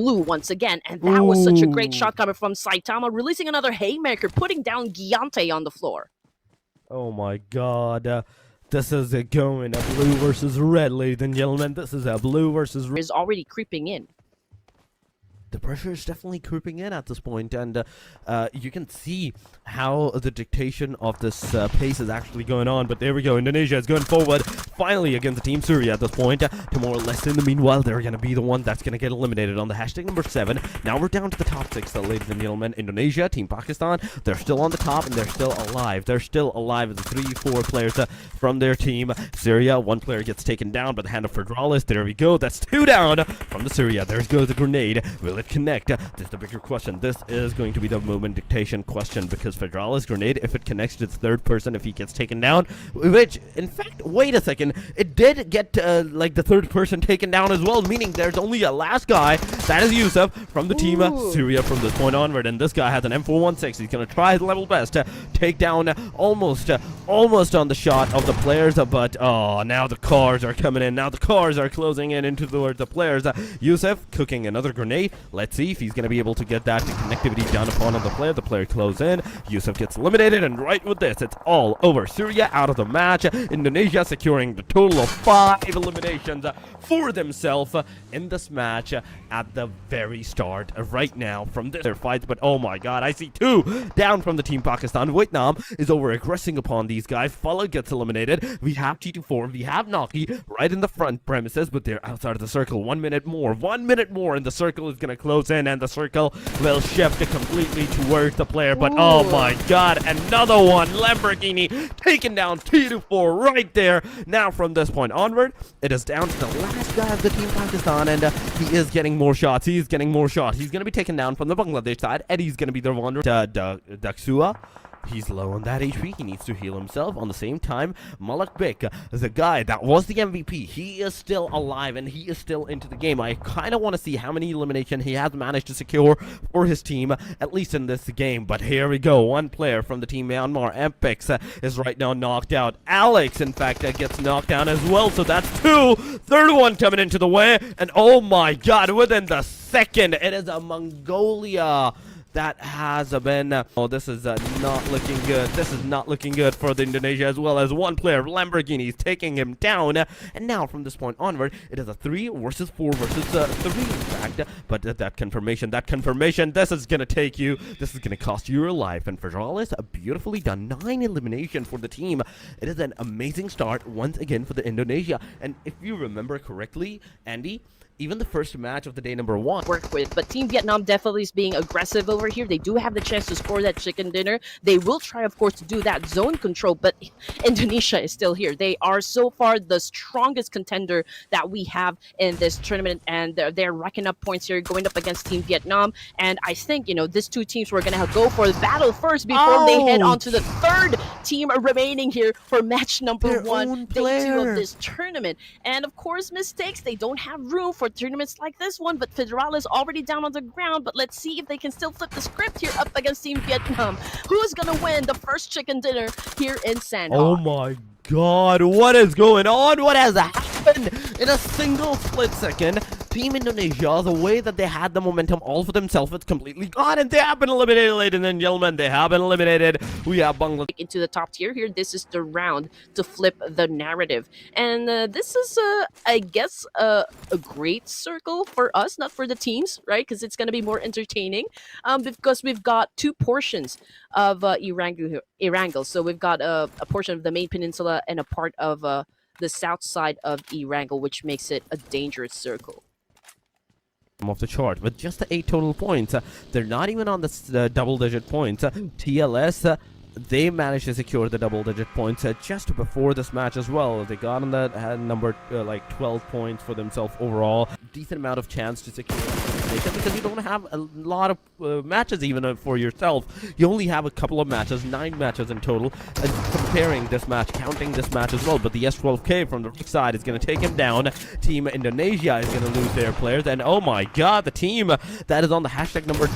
blue once again, and that was such a great shot coming from Saitama, releasing another haymaker, putting down Giante on the floor. Oh my god. This is a going a blue versus red, ladies and gentlemen. This is a blue versus red. Is already creeping in. The pressure is definitely creeping in at this point, and you can see how the dictation of this pace is actually going on. But there we go, Indonesia is going forward, finally against the Team Syria at this point, to more or less in the meanwhile, they're going to be the one that's going to get eliminated on the hashtag number 7. Now we're down to the top 6, ladies and gentlemen. Indonesia, Team Pakistan, they're still on the top, and they're still alive. They're still alive, the 3-4 players from their team. Syria, 1 player gets taken down by the hand of Federalis. There we go, that's 2 down from the Syria. There goes the grenade. Will it connect? This is the bigger question. This is going to be the movement dictation question, because Federalis grenade, if it connects to the 3rd person, if he gets taken down, which in fact, wait a second, it did get like the 3rd person taken down as well, meaning there's only a last guy. That is Yusuf from the team Syria from this point onward, and this guy has an M416. He's gonna try his level best to take down almost on the shot of the players, but oh, now the cars are coming in. Now the cars are closing in into towards the players. Yusuf cooking another grenade. Let's see if he's going to be able to get that connectivity down upon on the player. The player close in. Yusuf gets eliminated, and right with this, it's all over. Syria out of the match. Indonesia securing the total of 5 eliminations for themselves in this match at the very start right now from their fights. But oh my god, I see 2 down from the Team Pakistan. Vietnam is over aggressing upon these guys. Follow gets eliminated. We have T24. We have Naki right in the front premises, but they're outside of the circle. 1 minute more. 1 minute more, and the circle is going to close in, and the circle will shift completely towards the player. But oh my god, another one. Lamborghini taking down T24 right there. Now from this point onward, it is down to the last guy of the Team Pakistan, and he is getting more shots. He's getting more shots. He's going to be taken down from the Bangladesh side. Eddie's going to be the one. Daksua. He's low on that HP. He needs to heal himself. On the same time, Malak Bek, the guy that was the MVP, he is still alive, and he is still into the game. I kind of want to see how many eliminations he has managed to secure for his team, at least in this game. But here we go. 1 player from the team Myanmar, Apex, is right now knocked out. Alex, in fact, gets knocked down as well. So that's 2. 3rd one coming into the way. And oh my god, within the second, it is a Mongolia that has been oh, this is not looking good. This is not looking good for the Indonesia, as well as 1 player, Lamborghini, is taking him down. And now from this point onward, it is a 3 versus 4 versus 3, in fact. But that confirmation, this is gonna take you, this is gonna cost you your life. And Federalis, beautifully done. 9 elimination for the team. It is an amazing start once again for the Indonesia. And if you remember correctly, Andy, even the first match of the day number 1 work with, but Team Vietnam definitely is being aggressive over here. They do have the chance to score that chicken dinner. They will try, of course, to do that zone control, but Indonesia is still here. They are so far the strongest contender that we have in this tournament, and they're racking up points here, going up against Team Vietnam. And I think, you know, these 2 teams were going to go for the battle first before they head on to the 3rd team remaining here for match number 1, day 2 of this tournament. And of course, mistakes. They don't have room for tournaments like this one, but Federal is already down on the ground. But let's see if they can still flip the script here up against Team Vietnam. Who's gonna win the first chicken dinner here in Sandhawk? Oh my god, what is going on? What has happened in a single split second? Team Indonesia, the way that they had the momentum all for themselves, it's completely gone, and they have been eliminated, ladies and gentlemen. They have been eliminated. We have Bangladesh into the top tier here. This is the round to flip the narrative, and this is I guess a great circle for us, not for the teams, right? Because it's going to be more entertaining, because we've got 2 portions of Erangel. So we've got a portion of the main peninsula and a part of the south side of Erangel, which makes it a dangerous circle. Of the chart with just the 8 total points. They're not even on the double-digit points. TLS, they managed to secure the double-digit points just before this match as well. They got on that, had number like 12 points for themselves overall. Decent amount of chance to secure because you don't have a lot of matches even for yourself. You only have a couple of matches, 9 matches in total. And comparing this match, counting this match as well. But the S12K from the right side is going to take him down. Team Indonesia is going to lose their players. And oh my god, the team that is on the hashtag number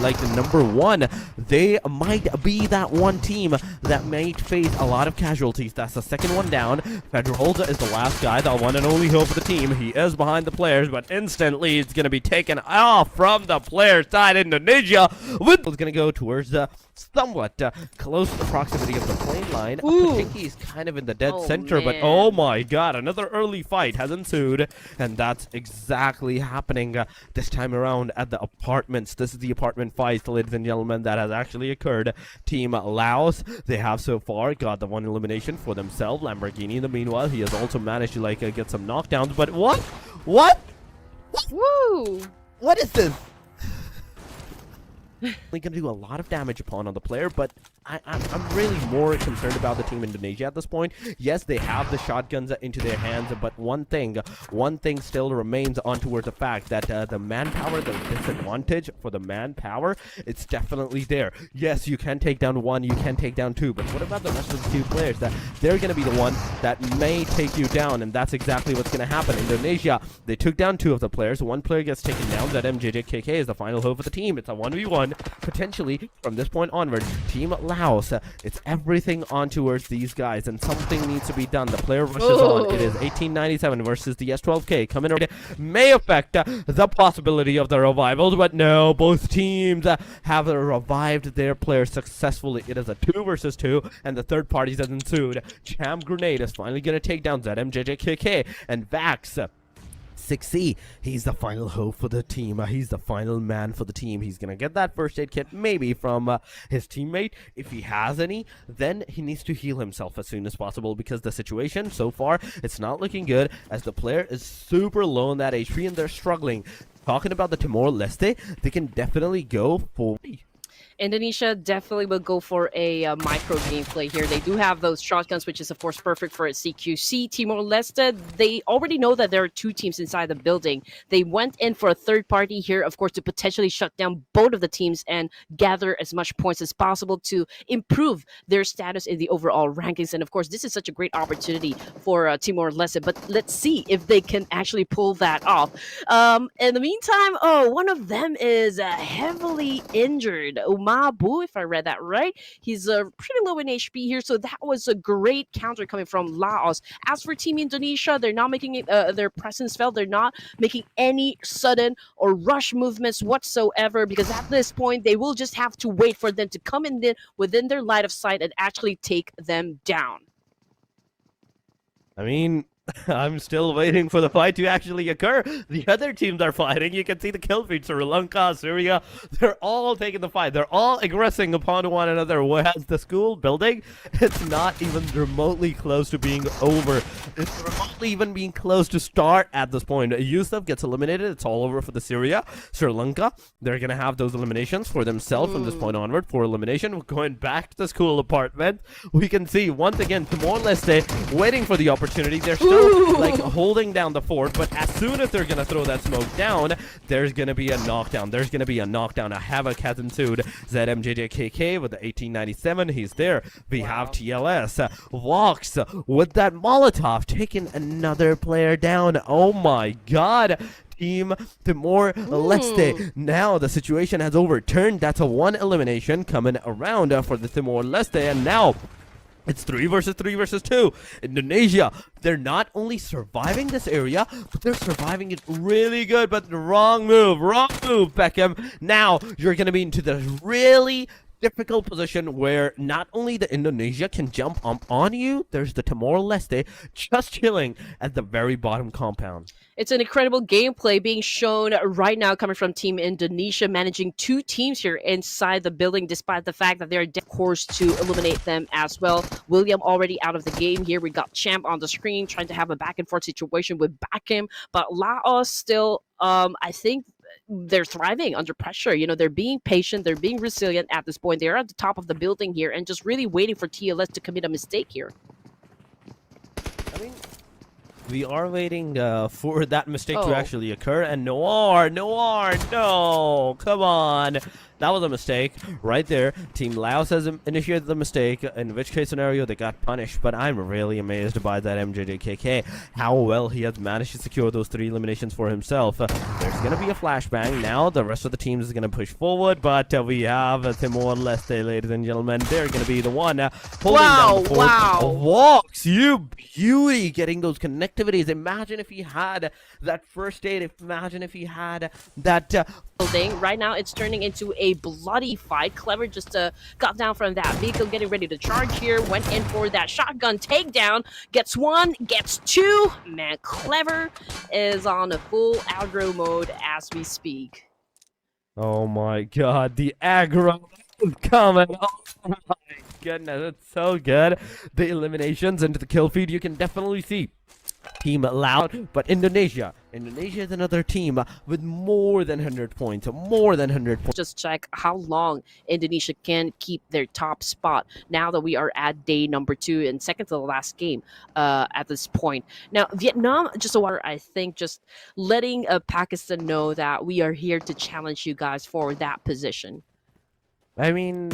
like the number 1, they might be that one team that might face a lot of casualties. That's the second one down. Federal is the last guy, the one and only hope for the team. He is behind the players, but instantly it's going to be taken off from the player side. Indonesia with is going to go towards the somewhat close to the proximity of the plane line. He's kind of in the dead center, but oh my god, another early fight has ensued, and that's exactly happening this time around at the apartments. This is the apartment fight, ladies and gentlemen, that has actually occurred. Team Laos, they have so far got the one elimination for themselves. Lamborghini, in the meanwhile, he has also managed to like get some knockdowns, but what? Woo! What is this? Going to do a lot of damage upon on the player, but I'm really more concerned about the team Indonesia at this point. Yes, they have the shotguns into their hands, but one thing still remains on towards the fact that the manpower, the disadvantage for the manpower, it's definitely there. Yes, you can take down 1, you can take down 2, but what about the rest of the 2 players? That they're going to be the one that may take you down, and that's exactly what's going to happen. Indonesia, they took down 2 of the players. 1 player gets taken down. That MJJKK is the final hope of the team. It's a 1v1. Potentially, from this point onward, Team Laos, it's everything on towards these guys, and something needs to be done. The player rushes on. It is 1897 versus the S12K. Coming around may affect the possibility of the revival, but no, both teams have revived their players successfully. It is a 2 versus 2, and the third party has ensued. Champ Grenade is finally going to take down ZMJJKK, and Vax 6C, he's the final hope for the team. He's the final man for the team. He's going to get that first aid kit maybe from his teammate. If he has any, then he needs to heal himself as soon as possible, because the situation so far, it's not looking good, as the player is super low on that HP and they're struggling. Talking about the Timor-Leste, they can definitely go for... Indonesia definitely will go for a micro gameplay here. They do have those shotguns, which is, of course, perfect for a CQC. Timor-Leste, they already know that there are 2 teams inside the building. They went in for a third party here, of course, to potentially shut down both of the teams and gather as much points as possible to improve their status in the overall rankings. And, of course, this is such a great opportunity for Timor-Leste. But let's see if they can actually pull that off. In the meantime, one of them is heavily injured. Mabu, if I read that right. He's pretty low in HP here, so that was a great counter coming from Laos. As for Team Indonesia, they're not making their presence felt. They're not making any sudden or rush movements whatsoever, because at this point, they will just have to wait for them to come in within their line of sight and actually take them down. I mean, I'm still waiting for the fight to actually occur. The other teams are fighting. You can see the kill feed. Sri Lanka, Syria, they're all taking the fight. They're all aggressing upon one another. Whereas the school building, it's not even remotely close to being over. It's remotely even being close to start at this point. Yusuf gets eliminated. It's all over for the Syria. Sri Lanka, they're going to have those eliminations for themselves from this point onward. For elimination, we're going back to the school apartment. We can see, once again, Timor-Leste waiting for the opportunity. They're still like holding down the fort, but as soon as they're gonna throw that smoke down, there's gonna be a knockdown. A havoc has ensued. ZMJJKK with the 1897, he's there. We have TLS walks with that Molotov, taking another player down. Oh my god. Team Timor-Leste. Now the situation has overturned. That's a 1 elimination coming around for the Timor-Leste, and now it's 3 versus 2. Indonesia, they're not only surviving this area, but they're surviving it really good. But the wrong move, Beckham. Now you're going to be into the really difficult position where not only the Indonesia can jump on you, there's the Timor-Leste just chilling at the very bottom compound. It's an incredible gameplay being shown right now coming from Team Indonesia, managing 2 teams here inside the building, despite the fact that they're of course to eliminate them as well. William already out of the game here. We got Champ on the screen trying to have a back and forth situation with Bakim, but Laos still, I think, they're thriving under pressure. You know, they're being patient, they're being resilient at this point. They're at the top of the building here and just really waiting for TLS to commit a mistake here. I mean, we are waiting for that mistake to actually occur. And Noir, no, come on. That was a mistake right there. Team Laos has initiated the mistake, in which case scenario they got punished. But I'm really amazed by that MJJKK, how well he has managed to secure those 3 eliminations for himself. There's going to be a flashbang now. The rest of the teams is going to push forward, but we have Timor-Leste, ladies and gentlemen. They're going to be the one holding down the fort. Walks, you beauty, getting those connectivities. Imagine if he had that first aid. Imagine if he had that... Right now, it's turning into a bloody fight. Clever just got down from that vehicle, getting ready to charge here. Went in for that shotgun takedown. Gets 1, gets 2. Man, Clever is on a full aggro mode as we speak. Oh my god, the aggro is coming. Oh my goodness, it's so good. The eliminations into the kill feed, you can definitely see Team Loud, but Indonesia is another team with more than 100 points, Just check how long Indonesia can keep their top spot now that we are at day number 2 and second to the last game at this point. Now, Vietnam, I think just letting Pakistan know that we are here to challenge you guys for that position. I mean,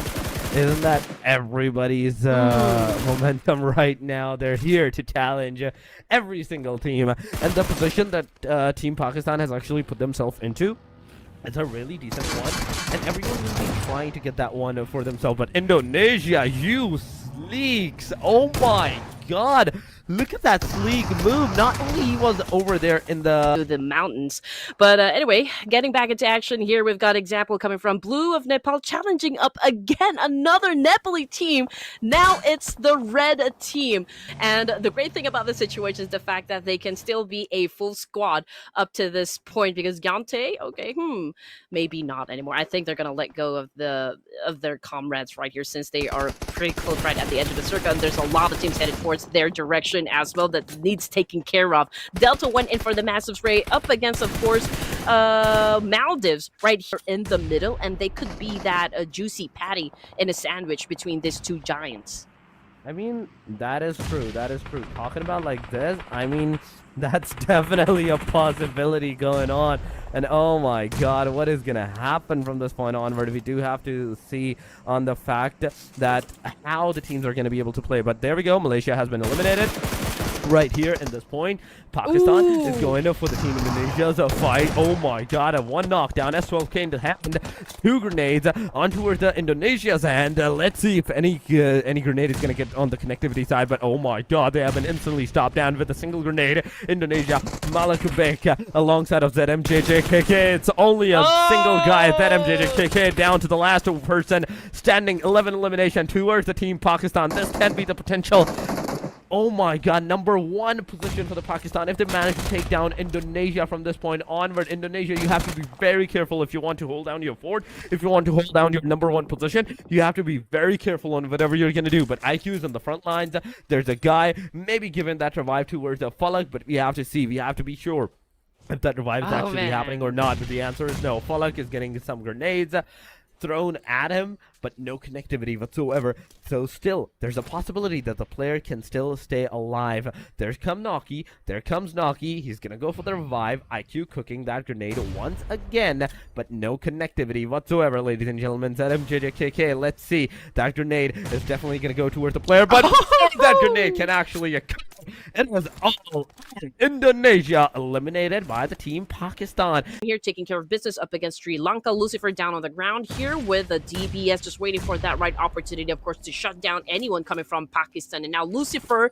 isn't that everybody's momentum right now? They're here to challenge every single team. And the position that Team Pakistan has actually put themselves into, it's a really decent one. And everyone will be trying to get that one for themselves. But Indonesia, you sleeks! Oh my god! Look at that sleek move. Not only he was over there in the mountains, but anyway, getting back into action here, we've got example coming from Blue of Nepal challenging up again another Nepali team. Now it's the red team, and the great thing about the situation is the fact that they can still be a full squad up to this point, because Gante, okay, maybe not anymore. I think they're gonna let go of their comrades right here, since they are pretty close right at the edge of the circle, and there's a lot of teams headed towards their direction as well that needs taken care of. Delta went in for the massive spray up against, of course, Maldives right here in the middle, and they could be that juicy patty in a sandwich between these 2 giants. I mean, that is true. Talking about like this, I mean, that's definitely a possibility going on. And oh my god, what is gonna happen from this point onward? We do have to see on the fact that how the teams are gonna be able to play. But there we go, Malaysia has been eliminated right here in this point. Pakistan is going up for the Team Indonesia's fight. Oh my god, a 1 knockdown, S12K in the hand, 2 grenades on towards the Indonesia's hand. Let's see if any grenade is going to get on the connectivity side, but oh my god, they have been instantly stopped down with a single grenade. Indonesia, Malakubek alongside of ZMJJKK. It's only a single guy, ZMJJKK, down to the last person standing. 11 elimination towards the Team Pakistan. This can be the potential. Oh my god, number 1 position for the Pakistan. If they manage to take down Indonesia from this point onward, Indonesia, you have to be very careful if you want to hold down your fort. If you want to hold down your number 1 position, you have to be very careful on whatever you're going to do. But IQ is on the front lines. There's a guy maybe giving that revive towards the Falak, but we have to see. We have to be sure if that revive is actually happening or not. But the answer is no. Falak is getting some grenades thrown at him, but no connectivity whatsoever. So still, there's a possibility that the player can still stay alive. There comes Naki. He's gonna go for the revive. IQ cooking that grenade once again, but no connectivity whatsoever, ladies and gentlemen. ZMJJKK, let's see. That grenade is definitely gonna go towards the player, but that grenade can actually it was all Indonesia eliminated by the Team Pakistan. Here taking care of business up against Sri Lanka. Lucifer down on the ground here with a DBS, just waiting for that right opportunity, of course, to shut down anyone coming from Pakistan. And now Lucifer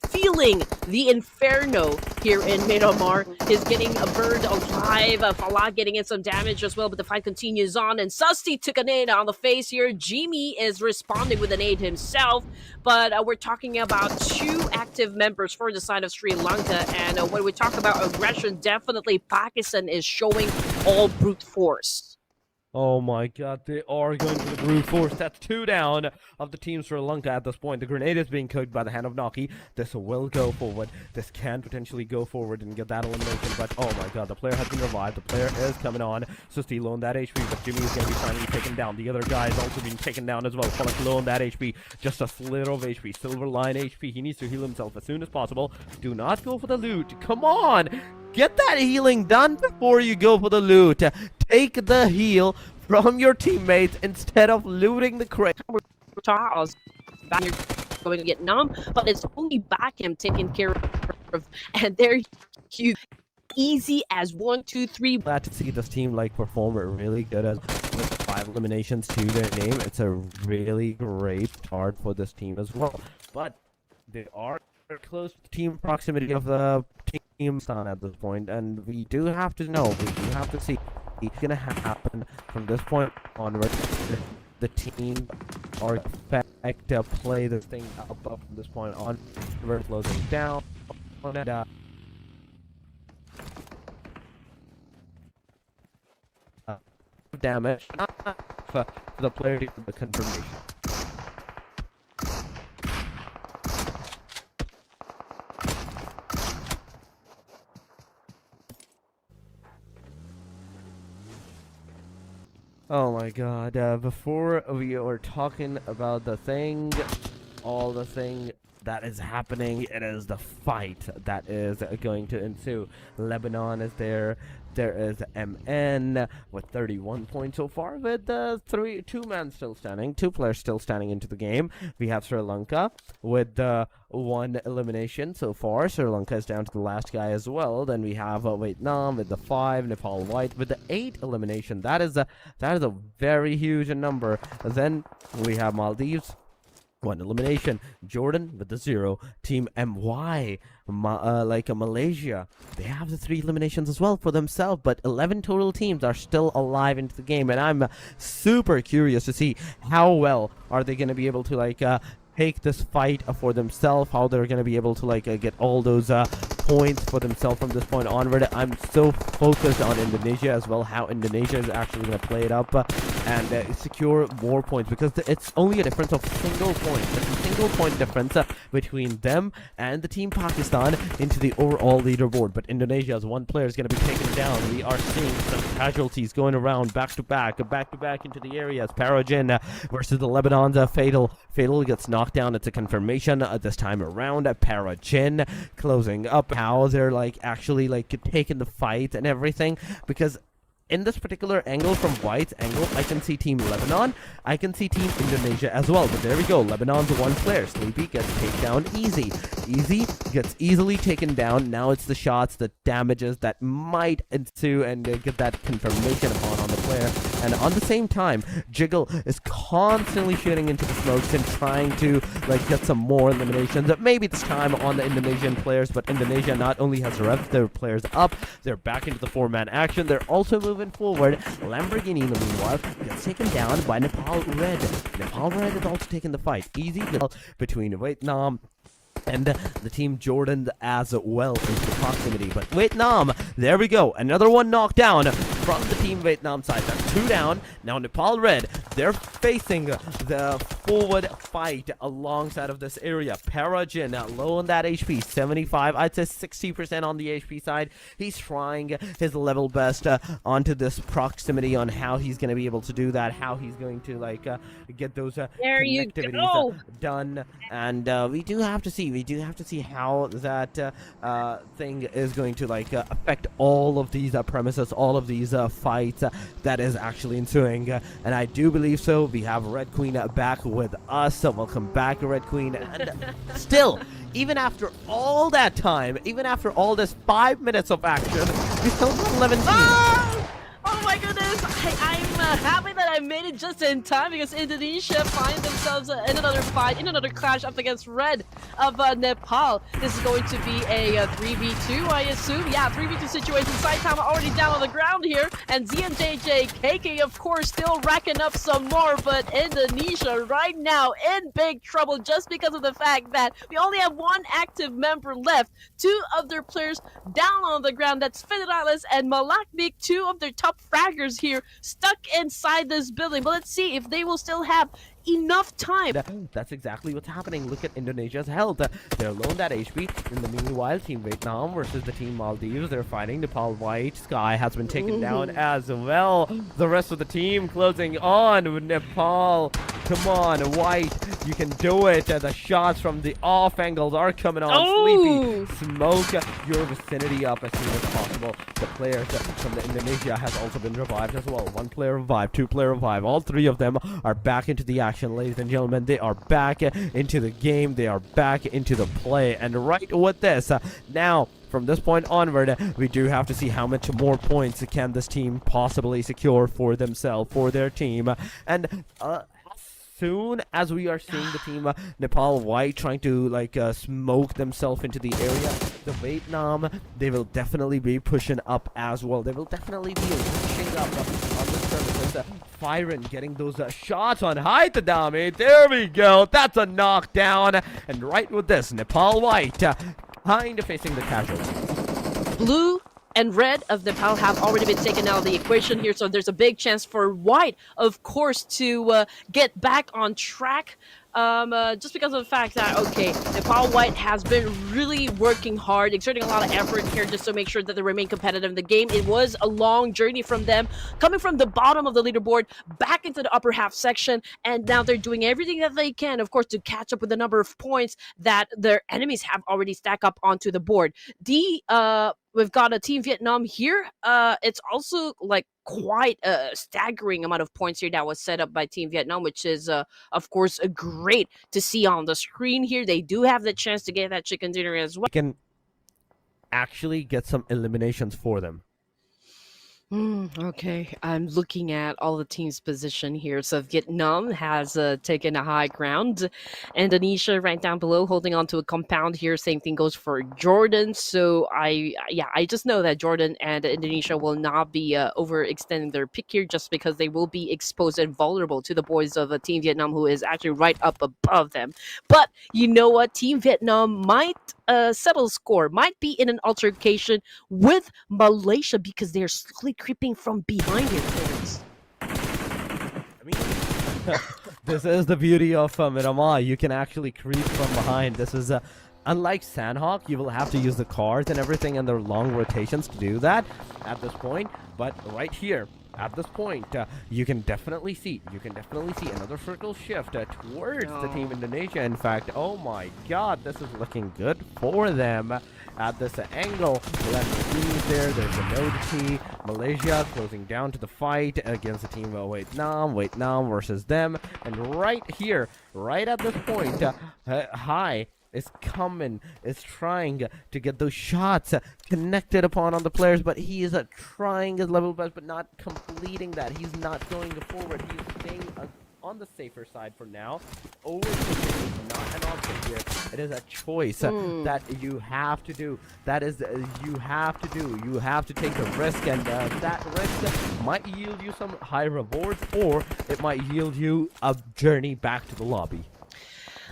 feeling the inferno here in Myanmar is getting a bird alive. Falah getting in some damage as well, but the fight continues on. And Susti took a nade on the face here. Jimmy is responding with an aid himself, but we're talking about 2 active members for the side of Sri Lanka. And when we talk about aggression, definitely Pakistan is showing all brute force. Oh my god, they are going to the brute force. That's 2 down of the Team Sri Lanka at this point. The grenade is being cooked by the hand of Naki. This will go forward. This can potentially go forward and get that elimination, but oh my god, the player has been revived. The player is coming on. Susti low on that HP, but Jimmy is going to be finally taken down. The other guy is also being taken down as well. Falak low on that HP. Just a slither of HP. Silver line HP. He needs to heal himself as soon as possible. Do not go for the loot. Come on! Get that healing done before you go for the loot. Take the heal from your teammates instead of looting the crate. Charles back here going to Vietnam, but it's only back him taking care of, and they're huge. Easy as 1, 2, 3. Glad to see this team like perform really good as with 5 eliminations to their name. It's a really great start for this team as well. But they are close to team proximity of the team stand at this point, and we do have to know, we do have to see what's gonna happen from this point onward. The team are expect to play this thing up from this point on. We're closing down. And, damage for the player to get the confirmation. Oh my god, before we are talking about the thing, all the thing that is happening, it is the fight that is going to ensue. Lebanon is there. There is MN with 31 points so far, with two men still standing, 2 players still standing into the game. We have Sri Lanka with 1 elimination so far. Sri Lanka is down to the last guy as well. Then we have Vietnam with the 5, Nepal White with the 8 elimination. That is a very huge number. Then we have Maldives. 1 elimination. Jordan with the 0. Team MY, Malaysia, they have the 3 eliminations as well for themselves, but 11 total teams are still alive into the game, and I'm super curious to see how well are they going to be able to take this fight for themselves, how they're going to be able to get all those points for themselves from this point onward. I'm so focused on Indonesia as well, how Indonesia is actually going to play it up and secure more points, because it's only a difference of single point. It's a single point difference between them and the team Pakistan into the overall leaderboard. But Indonesia's 1 player is going to be taken down. We are seeing some casualties going around back to back into the areas. Parajin versus the Lebanon's Fatal. Fatal gets knocked down. It's a confirmation this time around. Parajin closing up. How they're actually taking the fight and everything, because in this particular angle, from White's angle, I can see Team Lebanon, I can see Team Indonesia as well. But there we go, Lebanon's 1 player. Sleepy gets taken down easy. Easy gets easily taken down. Now it's the shots, the damages that might ensue and get that confirmation upon on the player. And on the same time, Jiggle is constantly shooting into the smokes and trying to get some more eliminations. Maybe this time on the Indonesian players, but Indonesia not only has revved their players up, they're back into the 4-man action. They're also moving forward. Lamborghini, in the meanwhile, gets taken down by Nepal Red. Nepal Red is also taking the fight. Easy between Vietnam and the team Jordan as well into proximity. But Vietnam, there we go. Another one knocked down from the team Vietnam side. That's 2 down. Now Nepal Red, they're facing the forward fight alongside of this area. Parajin low on that HP, 75. I'd say 60% on the HP side. He's trying his level best onto this proximity on how he's going to be able to do that, how he's going to get those connectivities done. And we do have to see how that thing is going to affect all of these premises, all of these fights that is actually ensuing. And I do believe so. We have Red Queen back with us. So welcome back, Red Queen. And still, even after all that time, even after all this 5 minutes of action, we still have 11 teams. Oh my goodness, I'm happy that I made it just in time, because Indonesia find themselves in another fight, in another clash up against Red of Nepal. This is going to be a 3v2, I assume. Yeah, 3v2 situation. Saitama already down on the ground here, and ZNJJ, KK, of course, still racking up some more, but Indonesia right now in big trouble just because of the fact that we only have 1 active member left. 2 of their players down on the ground. That's Federalis and Malaknik, 2 of their top fraggers here stuck inside this building. But let's see if they will still have enough time. That's exactly what's happening. Look at Indonesia's health. They're low on that HP. In the meanwhile, Team Vietnam versus the Team Maldives, they're fighting. Nepal White Sky has been taken down as well. The rest of the team closing on with Nepal Come on, White. You can do it. The shots from the off angles are coming on. Oh! Sleepy, smoke your vicinity up as soon as possible. The players from the Indonesia has also been revived as well. 1 player revived, 2 player revived. All 3 of them are back into the action, ladies and gentlemen. They are back into the game. They are back into the play. And right with this, now from this point onward, we do have to see how much more points can this team possibly secure for themselves, for their team. And soon as we are seeing the team Nepal White trying to like smoke themselves into the area, the Vietnam, they will definitely be pushing up as well. They will definitely be pushing up on the surface. Firen getting those shots on high to dominate. There we go. That's a knockdown. And right with this, Nepal White kind of facing the casualties. Blue and red of Nepal have already been taken out of the equation here, so there's a big chance for white, of course, to get back on track. Just because of the fact that, okay, Nepal White has been really working hard, exerting a lot of effort here just to make sure that they remain competitive in the game. It was a long journey from them, coming from the bottom of the leaderboard back into the upper half section, and now they're doing everything that they can, of course, to catch up with the number of points that their enemies have already stacked up onto the board. We've got a Team Vietnam here. It's also like quite a staggering amount of points here that was set up by Team Vietnam, which is, of course, great to see on the screen here. They do have the chance to get that chicken dinner as well. We can actually get some eliminations for them. Okay, I'm looking at all the teams' position here. So Vietnam has taken a high ground. Indonesia right down below, holding on to a compound here. Same thing goes for Jordan. So I just know that Jordan and Indonesia will not be overextending their pick here, just because they will be exposed and vulnerable to the boys of Team Vietnam, who is actually right up above them. But you know what? Team Vietnam might settle score, might be in an altercation with Malaysia because they're slowly creeping from behind their players. I mean, this is the beauty of Miramar. You can actually creep from behind. This is unlike Sandhawk, you will have to use the cards and everything and their long rotations to do that at this point. But right here, at this point, you can definitely see another circle shift towards the Team Indonesia. In fact, oh my god, this is looking good for them at this angle. Left there, there's a node T. Malaysia closing down to the fight against the team of Vietnam versus them. And right here, right at this point, High is coming, is trying to get those shots connected upon on the players, but he is trying his level best, but not completing that. He's not going forward. He's staying on the safer side for now. Overtaking is not an option here. It is a choice that you have to do. That is, you have to do. You have to take the risk, and that risk might yield you some high rewards, or it might yield you a journey back to the lobby.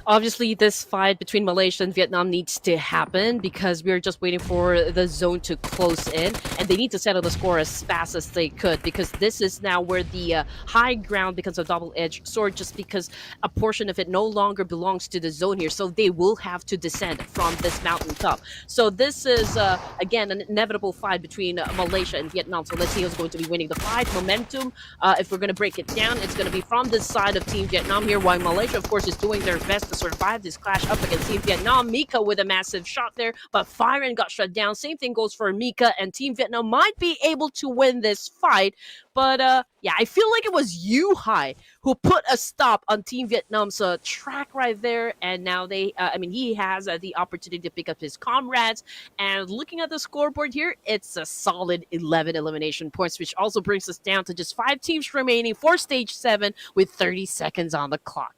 Obviously, this fight between Malaysia and Vietnam needs to happen because we're just waiting for the zone to close in, and they need to settle the score as fast as they could, because this is now where the high ground becomes a double-edged sword, just because a portion of it no longer belongs to the zone here, so they will have to descend from this mountaintop. So this is, again, an inevitable fight between Malaysia and Vietnam. So let's see who's going to be winning the fight. Momentum, if we're going to break it down, it's going to be from this side of Team Vietnam here, while Malaysia, of course, is doing their best to survive this clash up against Team Vietnam. Mika with a massive shot there, but Firen got shut down. Same thing goes for Mika, and Team Vietnam might be able to win this fight. But yeah, I feel like it was Yu Hai who put a stop on Team Vietnam's track right there, and now they, I mean, he has the opportunity to pick up his comrades. And looking at the scoreboard here, it's a solid 11 elimination points, which also brings us down to just 5 teams remaining for Stage 7 with 30 seconds on the clock.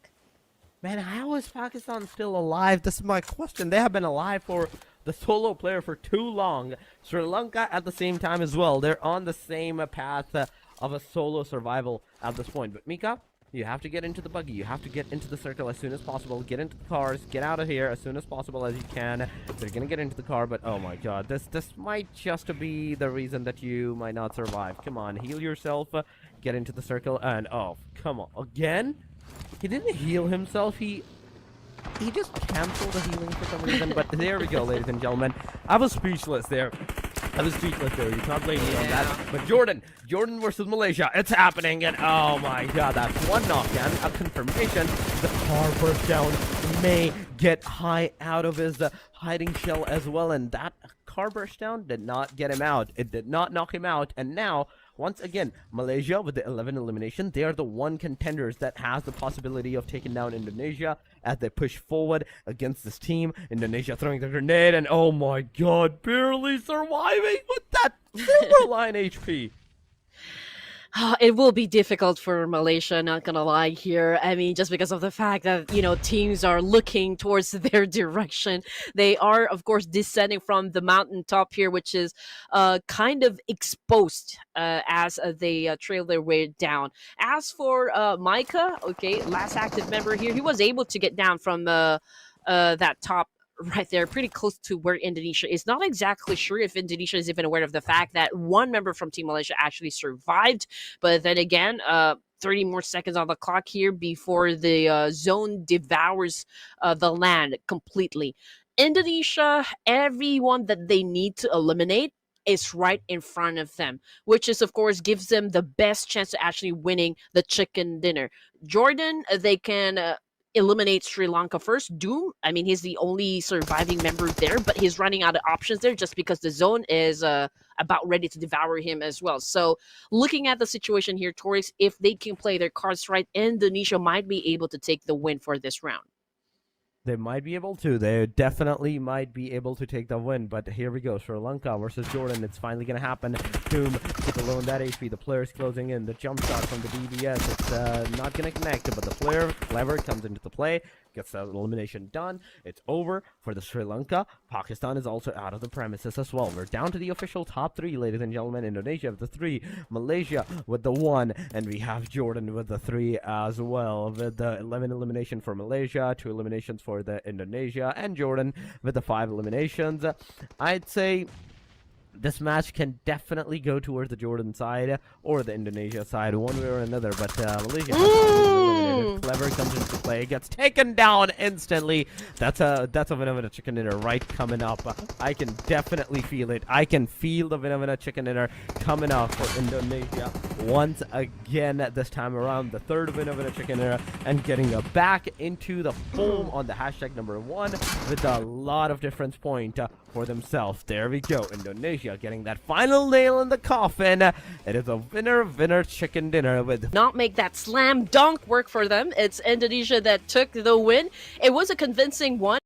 Man, how is Pakistan still alive? This is my question. They have been alive for the solo player for too long. Sri Lanka at the same time as well. They're on the same path of a solo survival at this point. But Mika, you have to get into the buggy. You have to get into the circle as soon as possible. Get into the cars. Get out of here as soon as possible as you can. They're going to get into the car, but oh my god. This might just be the reason that you might not survive. Come on, heal yourself. Get into the circle. And oh, come on. Again? He didn't heal himself. He just canceled the healing for some reason. But there we go, ladies and gentlemen. I was speechless there. I'm a street lifter. You can't blame me on that. Yeah. But Jordan versus Malaysia. It's happening. And oh my god, that's one knockdown. A confirmation. The car burst down. May get high out of his hiding shell as well. And that car burst down did not get him out. It did not knock him out. And now, once again, Malaysia with the 11 elimination, they are the one contenders that has the possibility of taking down Indonesia as they push forward against this team. Indonesia throwing the grenade, and oh my god, barely surviving with that silver line HP. It will be difficult for Malaysia, not gonna lie here. I mean, just because of the fact that, teams are looking towards their direction. They are, of course, descending from the mountaintop here, which is kind of exposed as they trail their way down. As for Micah, okay, last active member here, he was able to get down from that top right there, pretty close to where Indonesia is. Not exactly sure if Indonesia is even aware of the fact that one member from Team Malaysia actually survived. But then again, 30 more seconds on the clock here before the zone devours the land completely. Indonesia, everyone that they need to eliminate is right in front of them, which is, of course, gives them the best chance to actually winning the chicken dinner. Jordan, they can eliminate Sri Lanka first. Doom, I mean, he's the only surviving member there, but he's running out of options there just because the zone is about ready to devour him as well. So looking at the situation here, Torres, if they can play their cards right, Indonesia might be able to take the win for this round. They might be able to. They definitely might be able to take the win. But here we go. Sri Lanka versus Jordan. It's finally going to happen. Doom with the low on that HP. The player's closing in. The jump shot from the DBS. It's not going to connect. But the player, Clever, comes into the play. Gets the elimination done. It's over for the Sri Lanka. Pakistan is also out of the premises as well. We're down to the official top 3, ladies and gentlemen. Indonesia with the 3. Malaysia with the 1. And we have Jordan with the 3 as well. With the 11 elimination for Malaysia. 2 eliminations for the Indonesia. And Jordan with the 5 eliminations. I'd say this match can definitely go towards the Jordan side or the Indonesia side, one way or another. But Malaysia has eliminated. Clever comes into play, gets taken down instantly. That's a Vinavina chicken dinner right coming up. I can definitely feel it. I can feel the Vinavina chicken dinner coming up for Indonesia once again. This time around, the 3rd Vinavina chicken dinner, and getting back into the foam on the hashtag number 1 with a lot of difference point for themselves. There we go. Indonesia getting that final nail in the coffin. It is a winner chicken dinner with not make that slam dunk work for them. It's Indonesia that took the win. It was a convincing one.